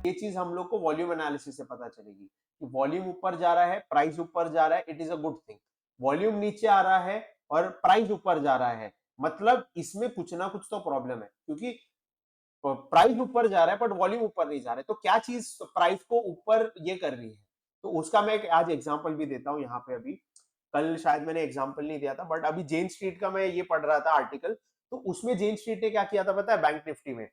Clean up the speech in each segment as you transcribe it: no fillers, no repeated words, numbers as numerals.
ये चीज हम लोग को वॉल्यूम एनालिसिस से पता चलेगी कि वॉल्यूम ऊपर जा रहा है, प्राइस ऊपर जा रहा है, it is a good thing. Volume नीचे आ रहा है और प्राइस ऊपर जा रहा है, मतलब इसमें कुछ ना कुछ तो प्रॉब्लम है, क्योंकि प्राइस ऊपर जा रहा है बट वॉल्यूम ऊपर नहीं जा रहा है। तो क्या चीज प्राइस को ऊपर ये कर रही है, तो उसका मैं आज एग्जांपल भी देता हूँ यहाँ पे। अभी कल शायद मैंने एग्जांपल नहीं दिया था, बट अभी जेन स्ट्रीट का मैं ये पढ़ रहा था आर्टिकल, तो उसमें जेन स्ट्रीट ने क्या किया था पता है? बैंक निफ्टी में,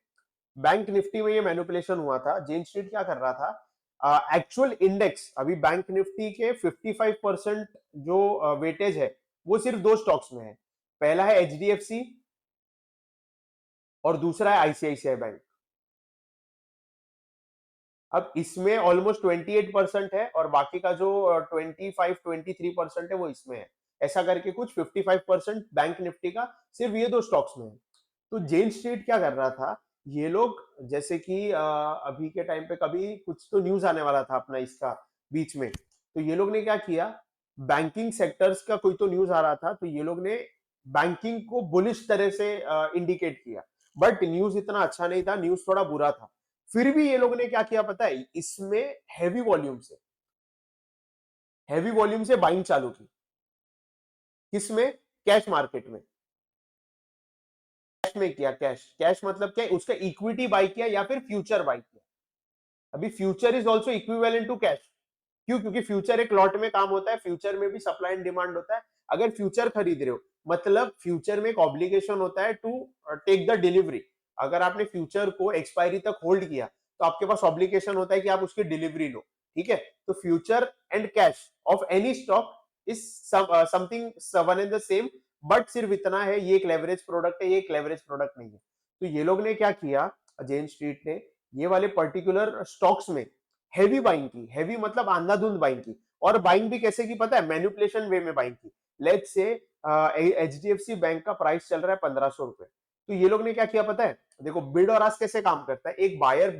बैंक निफ्टी में ये मैनिपुलेशन हुआ था। जेन स्ट्रीट क्या कर रहा था, एक्चुअल इंडेक्स अभी बैंक निफ्टी के 55% जो वेटेज है वो सिर्फ दो स्टॉक्स में है। पहला है एचडीएफसी और दूसरा है आईसीआईसीआई बैंक। अब इसमें ऑलमोस्ट 28% है और बाकी का जो 25-23% है वो इसमें है। ऐसा करके कुछ 55% बैंक निफ्टी का सिर्फ ये दो स्टॉक्स में है। तो जेन स्ट्रीट क्या कर रहा था, ये लोग जैसे कि अभी के टाइम पे कभी कुछ तो न्यूज आने वाला था अपना इसका बीच में, तो ये लोग ने क्या किया, बैंकिंग सेक्टर्स का कोई तो न्यूज आ रहा था, तो ये लोग ने बैंकिंग को बुलिश तरह से इंडिकेट किया, बट न्यूज इतना अच्छा नहीं था, न्यूज थोड़ा बुरा था। फिर भी ये लोग ने क्या किया पता है, इसमें हैवी वॉल्यूम से बाइंग चालू की। किसमें? कैश मार्केट में। कैश में किया, कैश कैश मतलब क्या, उसका इक्विटी बाई किया या फिर फ्यूचर बाई किया। अभी future is also equivalent to cash. क्यों? क्योंकि फ्यूचर एक लॉट में काम होता है, फ्यूचर में भी सप्लाई एंड डिमांड होता है। अगर फ्यूचर खरीद रहे हो मतलब फ्यूचर में एक ऑब्लिगेशन होता है टू टेक द डिलीवरी। अगर आपने फ्यूचर को एक्सपायरी तक होल्ड किया तो आपके पास ऑब्लिगेशन होता है कि आप उसकी डिलीवरी लो, ठीक है? तो future and cash of any stock is something one and the same, but सिर्फ इतना है, ये एक लेवरेज प्रोडक्ट है, ये एक लेवरेज प्रोडक्ट नहीं है। तो ये लोग ने क्या किया, जेन स्ट्रीट ने ये वाले पर्टिकुलर स्टॉक्स में हैवी बाइंग की। हैवी मतलब अंधाधुंध बाइंग की। और बाइंग भी कैसे की पता है? मैनिपुलेशन वे में बाइंग की। लेट्स से एचडीएफसी बैंक का प्राइस चल रहा है 1500 रुपए, तो ये लोग ने क्या किया पता है? देखो बिड और आस्क कैसे काम करता है, एक बायर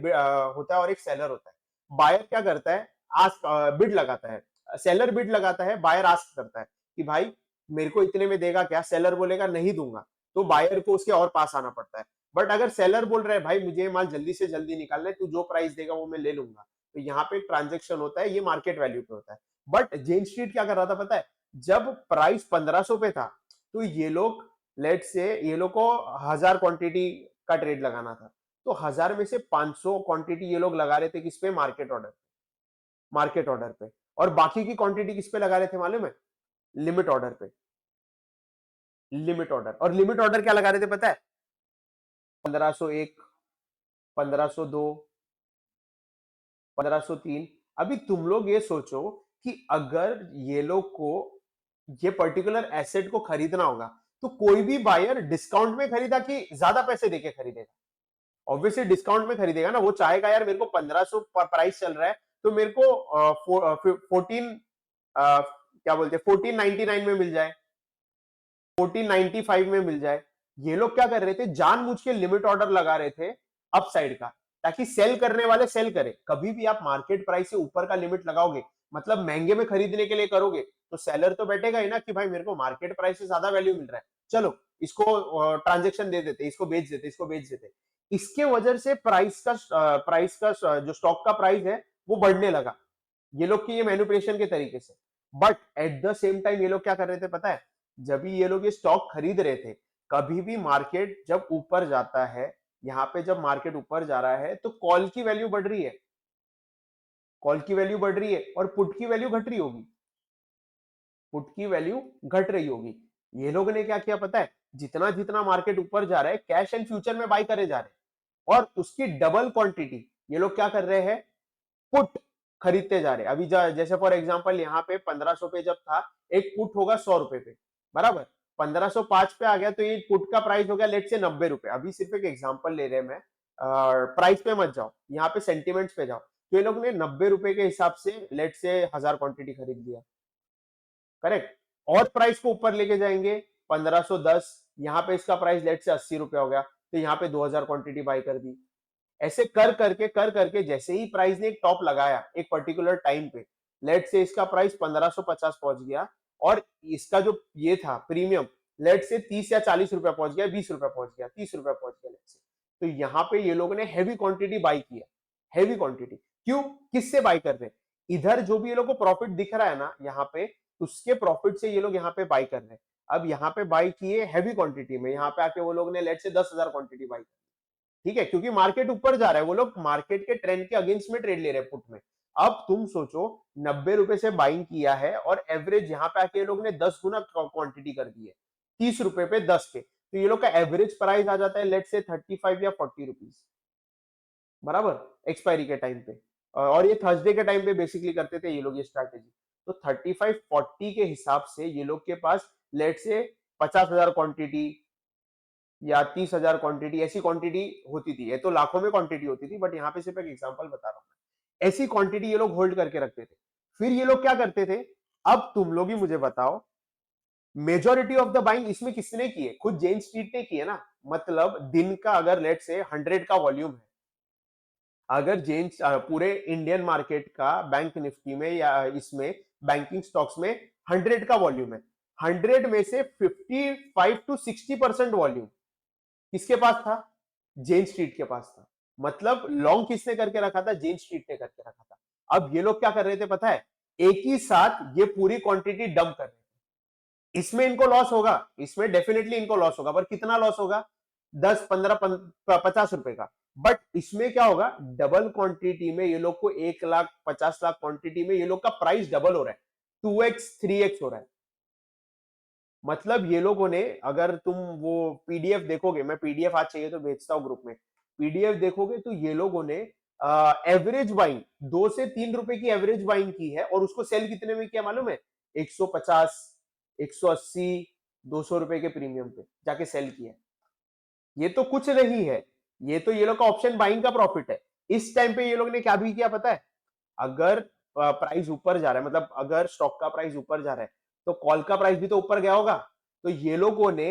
होता है और एक सेलर होता है। बायर क्या करता है? आस्क बिड लगाता है, सेलर बिड लगाता है, बायर आस्क करता है कि भाई मेरे को इतने में देगा क्या? सेलर बोलेगा नहीं दूंगा, तो बायर को उसके और पास आना पड़ता है। बट अगर सेलर बोल रहा है भाई मुझे माल जल्दी से जल्दी निकालना है, तू जो प्राइस देगा वो मैं ले लूंगा, तो यहाँ पे ट्रांजेक्शन होता है, ये मार्केट वैल्यू पे होता है। बट जेन स्ट्रीट क्या कर रहा था पता है? जब प्राइस 1500 पे था तो ये लोग लेट से ये लोग को 1000 क्वांटिटी का ट्रेड लगाना था, तो 1000 में से 500 क्वांटिटी ये लोग लगा रहे थे किस पे? मार्केट ऑर्डर पे। और बाकी की क्वांटिटी किस पे लगा रहे थे मालूम है? लिमिट ऑर्डर पे। लिमिट ऑर्डर, और लिमिट ऑर्डर क्या लगा रहे थे पता है? 1501, 1502, 1503। अभी तुम लोग ये सोचो कि अगर ये लोग को ये पर्टिकुलर एसेट को खरीदना होगा तो कोई भी बायर डिस्काउंट में खरीदा कि ज्यादा पैसे देके खरीदेगा? ऑब्वियसली डिस्काउंट में खरीदेगा ना। वो चाहेगा यार मेरे को 1500 प्राइस चल रहा है तो मेरे को 14 क्या बोलते हैं 1499 में मिल जाए, 1495 में मिल जाए। ये लोग क्या कर रहे थे? जानबूझ के लिमिट ऑर्डर लगा रहे थे अपसाइड का, ताकि सेल करने वाले सेल करें। कभी भी आप मार्केट प्राइस से ऊपर का लिमिट लगाओगे मतलब महंगे में खरीदने के लिए करोगे, तो सेलर तो बैठेगा ही ना कि भाई मेरे को मार्केट प्राइस से ज्यादा वैल्यू मिल रहा है, चलो इसको ट्रांजेक्शन दे देते, इसको बेच देते, इसको बेच देते। इसके वजह से प्राइस का जो स्टॉक का प्राइस है वो बढ़ने लगा, ये लोग की ये मैनिपुलेशन के तरीके से। But at the same time ये लोग क्या कर रहे थे पता है? जब भी ये लोग ये स्टॉक खरीद रहे थे, कभी भी मार्केट जब ऊपर जाता है, यहाँ पे जब मार्केट ऊपर जा रहा है तो कॉल की वैल्यू बढ़ रही है, कॉल की वैल्यू बढ़ रही है और पुट की वैल्यू घट रही होगी, पुट की वैल्यू घट रही होगी। ये लोगों ने क्या किया पता है? जितना जितना मार्केट ऊपर जा रहा है कैश एंड फ्यूचर में बाई करे जा रहे हैं, और उसकी डबल क्वांटिटी ये लोग क्या कर रहे हैं? पुट खरीदते जा रहे हैं। अभी जैसे फॉर एग्जांपल यहाँ पे 1500 पे जब था, एक पुट होगा 100 रुपए पे, बराबर? 1505 पे आ गया तो ये पुट का प्राइस हो गया लेट से 90 रुपए। अभी सिर्फ एक एग्जांपल ले रहे हैं, मैं प्राइस पे मत जाओ, यहाँ पे सेंटिमेंट्स पे जाओ। तो ये लोग ने 90 रुपए के हिसाब से लेट से 1000 क्वांटिटी खरीद लिया, करेक्ट? और प्राइस को ऊपर लेके जाएंगे 1510, यहाँ पे इसका प्राइस लेट से 80 रुपया हो गया, तो यहाँ पे 2000 क्वांटिटी बाई कर दी। ऐसे कर करके जैसे ही प्राइस ने एक टॉप लगाया एक पर्टिकुलर टाइम पे, लेट से इसका प्राइस 1550 पहुंच गया, और इसका जो ये था प्रीमियम लेट से 30 या 40 रुपया पहुंच गया, 20 रुपया पहुंच गया, 30 रुपया पहुंच गया लेट से। तो यहाँ पे ये लोगों ने हैवी क्वांटिटी बाई किया, हैवी क्वांटिटी। क्यों? किससे बाय कर रहे हैं? इधर जो भी ये लोग को प्रॉफिट दिख रहा है ना यहाँ पे, उसके प्रॉफिट से ये लोग यहाँ पे बाय कर रहे हैं। अब यहाँ पे बाय किए हैवी क्वांटिटी में, यहाँ पे आके वो लोग ने लेट से 10,000 क्वांटिटी बाय, ठीक है, क्योंकि मार्केट ऊपर जा रहा है, वो लोग मार्केट के ट्रेंड के अगेंस्ट में ट्रेड ले रहे हैं पुट में। अब तुम सोचो 90 रुपए से बाइंग किया है और एवरेज यहाँ पे आके ये लोग ने 10 गुना क्वांटिटी कर दी है, 30 रुपए पे 10 के, तो ये लोग का एवरेज प्राइस आ जाता है लेट से 35 या 40 रुपीज, बराबर, एक्सपायरी के टाइम पे। और ये थर्सडे के टाइम पे बेसिकली करते थे ये लोग ये स्ट्रैटेजी। तो 35-40 के हिसाब से ये लोग के पास लेट से 50,000 क्वांटिटी या 30,000 क्वांटिटी, ऐसी क्वांटिटी होती थी। ये तो लाखों में क्वांटिटी होती थी, बट यहाँ पे सिर्फ एक एग्जांपल बता रहा हूँ। ऐसी क्वांटिटी ये लोग होल्ड करके रखते थे। फिर ये लोग क्या करते थे, अब तुम लोग ही मुझे बताओ, मेजोरिटी ऑफ द बाइंग इसमें किसने की है? खुद जेन स्ट्रीट ने की है ना। मतलब दिन का अगर लेट से 100 का वॉल्यूम है, अगर जेन पूरे इंडियन मार्केट का बैंक निफ्टी में या इसमें बैंकिंग स्टॉक्स में 100 का वॉल्यूम है, 100 में से 55 to 60% वॉल्यूम किसके पास था? जेन स्ट्रीट के पास था। मतलब लॉन्ग किसने करके रखा था? जेन स्ट्रीट ने करके रखा था। अब ये लोग क्या कर रहे थे पता है? एक ही साथ ये पूरी क्वांटिटी डंप कर रहे थे। इसमें इनको लॉस होगा, इसमें डेफिनेटली इनको लॉस होगा, पर कितना लॉस होगा? 10, 15, 50 रुपए का। बट इसमें क्या होगा? डबल क्वांटिटी में ये लोग को 1,50,000 क्वांटिटी में ये लोग का प्राइस डबल हो रहा है, 2x 3x हो रहा है। मतलब ये लोगों ने, अगर तुम वो पीडीएफ देखोगे, मैं पीडीएफ आज चाहिए तो भेजता हूँ ग्रुप में, पीडीएफ देखोगे तो ये लोगों ने एवरेज बाइंग 2 से 3 रुपए की एवरेज बाइंग की है, और उसको सेल कितने में किया मालूम है? 150, 180, 200 रुपए के प्रीमियम पे जाके सेल किया। ये तो कुछ नहीं है, ये तो ये लोग का ऑप्शन बाइंग का प्रॉफिट है। इस टाइम पे ये लोग ने क्या भी किया पता है? अगर प्राइस ऊपर जा रहा है, मतलब अगर स्टॉक का प्राइस ऊपर जा रहा है, तो कॉल का प्राइस भी तो ऊपर गया होगा। तो ये लोगों ने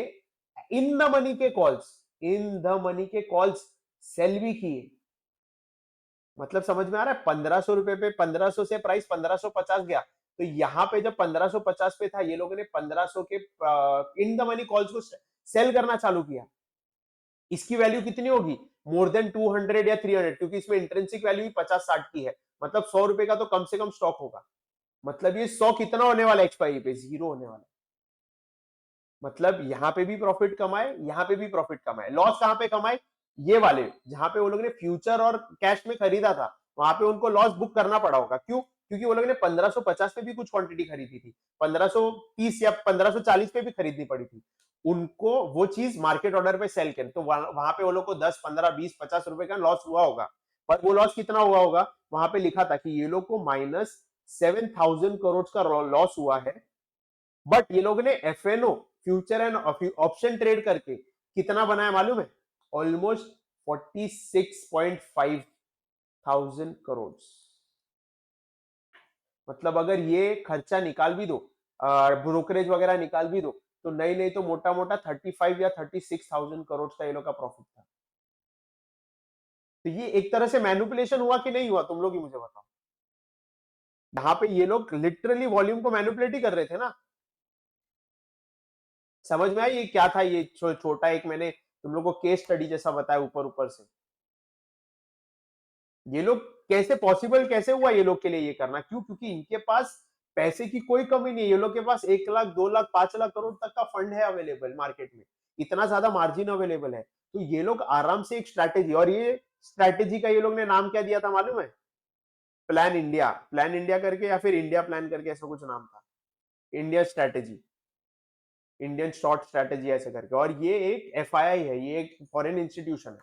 इन द मनी के कॉल्स, इन द मनी के कॉल्स सेल भी किए। मतलब समझ में आ रहा है? 1500 रुपए पे, 1500 से प्राइस 1550 गया, तो यहां पे जब 1550 पे था, ये लोगों ने 1500 के इन द मनी कॉल्स को सेल करना चालू किया। इसकी वैल्यू कितनी होगी? मोर देन 200 या 300, क्योंकि इसमें इंट्रिंसिक वैल्यू भी 50-60 की है। मतलब 100 रुपए का तो कम से कम स्टॉक होगा। मतलब ये 100 कितना होने वाला है एक्सपायरी पे? 0 होने वाला है। मतलब यहाँ पे भी प्रॉफिट कमाए, यहाँ पे भी प्रॉफिट कमाए। लॉस कहाँ पे कमाए? ये वाले जहां पे वो लोग ने फ्यूचर और कैश में खरीदा था, वहां पे उनको लॉस बुक करना पड़ा होगा। क्यों? क्योंकि वो लोग ने 1550 पे भी कुछ क्वांटिटी खरीदी थी, 1530 या 1540 पे भी खरीदनी पड़ी थी। उनको वो चीज मार्केट ऑर्डर पे सेल करें, तो वहां पे वो लोग को 10, 15, 20, 50 रुपए का लॉस हुआ होगा। पर वो लॉस कितना हुआ होगा? वहां पे लिखा था कि ये लोग को -7,000 करोड़ का लॉस हुआ है। बट ये लोग ने F and O, future and option trade करके कितना बनाया मालूम है? Almost 46.5 thousand crore. मतलब अगर ये खर्चा निकाल भी दो, ब्रोकरेज वगैरह निकाल भी दो, तो नहीं नहीं तो मोटा मोटा 35 या 36,000 करोड़ का ये लोग का प्रॉफिट था। तो ये एक तरह से मैनिपुलेशन हुआ कि नहीं हुआ? तुम लोग ही मुझे बताओ। यहाँ पे ये लोग लिटरली वॉल्यूम को मैनिपुलेट ही कर रहे थे ना। समझ में आई ये क्या था? ये छोटा एक मैंने तुम लोग को केस स्टडी जैसा बताया ऊपर ऊपर से। ये लोग कैसे पॉसिबल कैसे हुआ ये लोग के लिए ये करना? क्यों? क्योंकि इनके पास पैसे की कोई कमी नहीं है। ये लोग के पास 1 लाख, 2 लाख, 5 लाख करोड़ तक का फंड है अवेलेबल मार्केट में, इतना ज्यादा मार्जिन अवेलेबल है। तो ये लोग आराम से एक स्ट्रैटेजी, और ये स्ट्रैटेजी का ये लोग ने नाम क्या दिया था मालूम है? प्लान इंडिया, प्लान इंडिया करके, या फिर इंडिया प्लान करके, ऐसा कुछ नाम था। India strategy, Indian short strategy ऐसे करके। और ये एक एफआईआई है, ये एक फॉरेन इंस्टीट्यूशन है।